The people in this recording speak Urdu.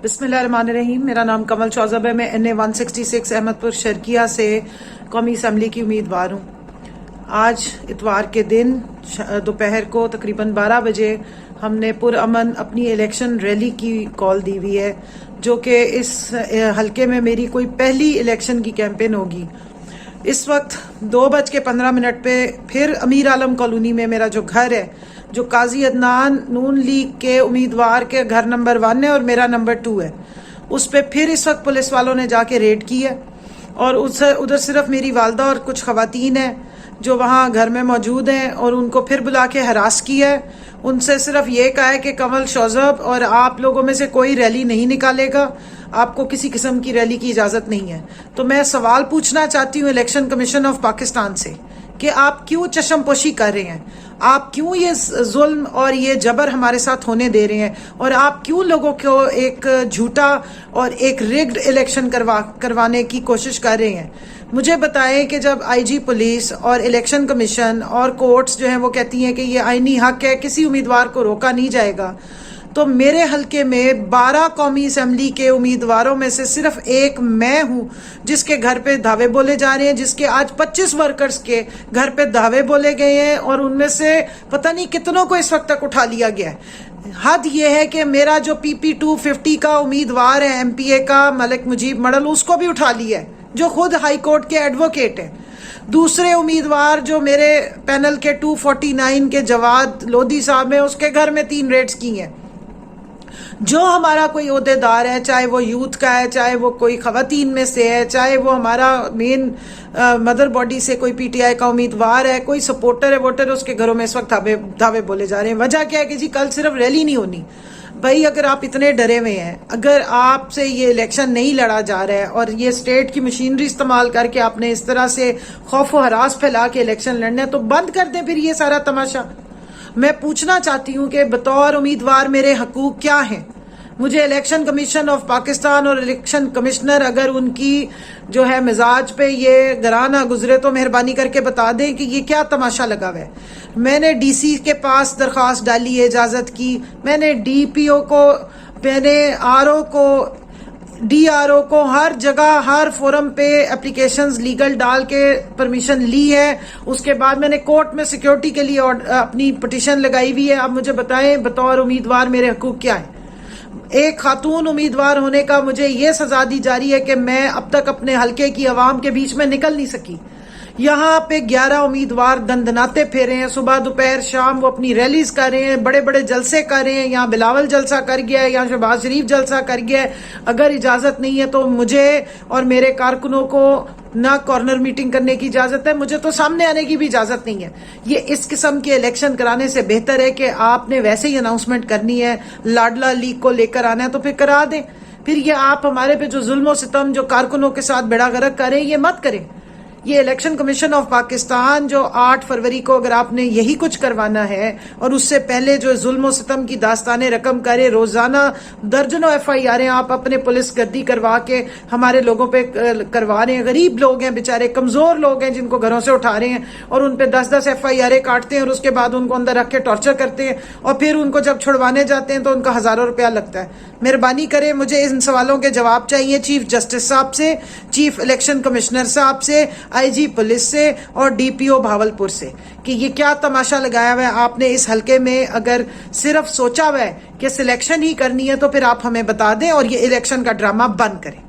بسم اللہ الرحمن الرحیم. میرا نام کمل شوذب ہے. میں NA 166 احمد پور شرکیہ سے قومی اسمبلی کی امیدوار ہوں. آج اتوار کے دن دوپہر کو تقریباً 12 بجے ہم نے پرامن اپنی الیکشن ریلی کی کال دی ہوئی ہے، جو کہ اس حلقے میں میری کوئی پہلی الیکشن کی کیمپین ہوگی. اس وقت 2:15 پہ پھر امیر عالم کالونی میں میرا جو گھر ہے، جو قاضی عدنان نون لیگ کے امیدوار کے گھر نمبر 1 ہے اور میرا نمبر 2 ہے، اس پہ پھر اس وقت پولیس والوں نے جا کے ریڈ کی ہے. اور ادھر صرف میری والدہ اور کچھ خواتین ہیں جو وہاں گھر میں موجود ہیں، اور ان کو پھر بلا کے ہراس کیا ہے. ان سے صرف یہ کہا ہے کہ کمل شوذب اور آپ لوگوں میں سے کوئی ریلی نہیں نکالے گا، آپ کو کسی قسم کی ریلی کی اجازت نہیں ہے. تو میں سوال پوچھنا چاہتی ہوں الیکشن کمیشن آف پاکستان سے کہ آپ کیوں چشم پوشی کر رہے ہیں، آپ کیوں یہ ظلم اور یہ جبر ہمارے ساتھ ہونے دے رہے ہیں، اور آپ کیوں لوگوں کو ایک جھوٹا اور ایک ریگڈ الیکشن کروانے کی کوشش کر رہے ہیں. مجھے بتائیں کہ جب IG پولیس اور الیکشن کمیشن اور کورٹس جو ہیں وہ کہتی ہیں کہ یہ آئینی حق ہے، کسی امیدوار کو روکا نہیں جائے گا، تو میرے حلقے میں 12 قومی اسمبلی کے امیدواروں میں سے صرف ایک میں ہوں جس کے گھر پہ دعوے بولے جا رہے ہیں، جس کے آج 25 ورکرز کے گھر پہ دعوے بولے گئے ہیں، اور ان میں سے پتہ نہیں کتنوں کو اس وقت تک اٹھا لیا گیا ہے. حد یہ ہے کہ میرا جو PP 250 کا امیدوار ہے MPA کا ملک مجیب مڈل، اس کو بھی اٹھا لیا ہے، جو خود ہائی کورٹ کے ایڈوکیٹ ہیں. دوسرے امیدوار جو میرے پینل کے 249 کے جواد لودھی صاحب ہیں، اس کے گھر میں 3 ریڈز کی ہیں. جو ہمارا کوئی عہدے دار ہے، چاہے وہ یوتھ کا ہے، چاہے وہ کوئی خواتین میں سے ہے، چاہے وہ ہمارا مین مدر باڈی سے کوئی PTI کا امیدوار ہے، کوئی سپورٹر ہے، ووٹر ہے، اس کے گھروں میں اس وقت دعوے بولے جا رہے ہیں. وجہ کیا ہے کہ جی کل صرف ریلی نہیں ہونی. بھائی اگر آپ اتنے ڈرے ہوئے ہیں، اگر آپ سے یہ الیکشن نہیں لڑا جا رہا ہے اور یہ اسٹیٹ کی مشینری استعمال کر کے آپ نے اس طرح سے خوف و ہراس پھیلا کے الیکشن لڑنا ہے، تو بند کر دیں پھر یہ سارا تماشا. میں پوچھنا چاہتی ہوں کہ بطور امیدوار میرے حقوق کیا ہیں. مجھے الیکشن کمیشن آف پاکستان اور الیکشن کمشنر اگر ان کی جو ہے مزاج پہ یہ گرانہ گزرے تو مہربانی کر کے بتا دیں کہ یہ کیا تماشا لگا ہوا ہے. میں نے DC کے پاس درخواست ڈالی ہے اجازت کی، میں نے DPO کو، میں نے RO کو، DRO کو، ہر جگہ ہر فورم پہ اپلیکیشنز لیگل ڈال کے پرمیشن لی ہے. اس کے بعد میں نے کورٹ میں سیکیورٹی کے لیے اپنی پٹیشن لگائی ہوئی ہے. اب مجھے بتائیں بطور امیدوار میرے حقوق کیا ہیں. ایک خاتون امیدوار ہونے کا مجھے یہ سزا دی جا رہی ہے کہ میں اب تک اپنے حلقے کی عوام کے بیچ میں نکل نہیں سکی. یہاں پہ 11 امیدوار دندناتے پھیرے ہیں، صبح دوپہر شام وہ اپنی ریلیز کر رہے ہیں، بڑے بڑے جلسے کر رہے ہیں. یہاں بلاول جلسہ کر گیا ہے، یہاں شہباز شریف جلسہ کر گیا ہے. اگر اجازت نہیں ہے تو مجھے اور میرے کارکنوں کو نہ کارنر میٹنگ کرنے کی اجازت ہے، مجھے تو سامنے آنے کی بھی اجازت نہیں ہے. یہ اس قسم کے الیکشن کرانے سے بہتر ہے کہ آپ نے ویسے ہی اناؤنسمنٹ کرنی ہے، لاڈلا لیگ کو لے کر آنا ہے تو پھر کرا دیں. پھر یہ آپ ہمارے پہ جو ظلم و ستم جو کارکنوں کے ساتھ بیڑا غرق کریں، یہ مت کریں. یہ الیکشن کمیشن آف پاکستان جو 8 فروری کو اگر آپ نے یہی کچھ کروانا ہے اور اس سے پہلے جو ظلم و ستم کی داستانیں رقم کرے، روزانہ درجنوں FIR آپ اپنے پولیس گردی کروا کے ہمارے لوگوں پہ کروا رہے ہیں. غریب لوگ ہیں بیچارے، کمزور لوگ ہیں جن کو گھروں سے اٹھا رہے ہیں اور ان پہ 10 FIR کاٹتے ہیں اور اس کے بعد ان کو اندر رکھ کے ٹارچر کرتے ہیں، اور پھر ان کو جب چھڑوانے جاتے ہیں تو ان کا ہزاروں روپیہ لگتا ہے. مہربانی کریں، مجھے ان سوالوں کے جواب چاہیے چیف جسٹس صاحب سے، چیف الیکشن کمشنر صاحب سے، IG پولیس سے اور DPO بھاولپور سے، کہ یہ کیا تماشا لگایا ہوا ہے آپ نے اس حلقے میں. اگر صرف سوچا ہوا ہے کہ سلیکشن ہی کرنی ہے تو پھر آپ ہمیں بتا دیں اور یہ الیکشن کا ڈرامہ بند کریں.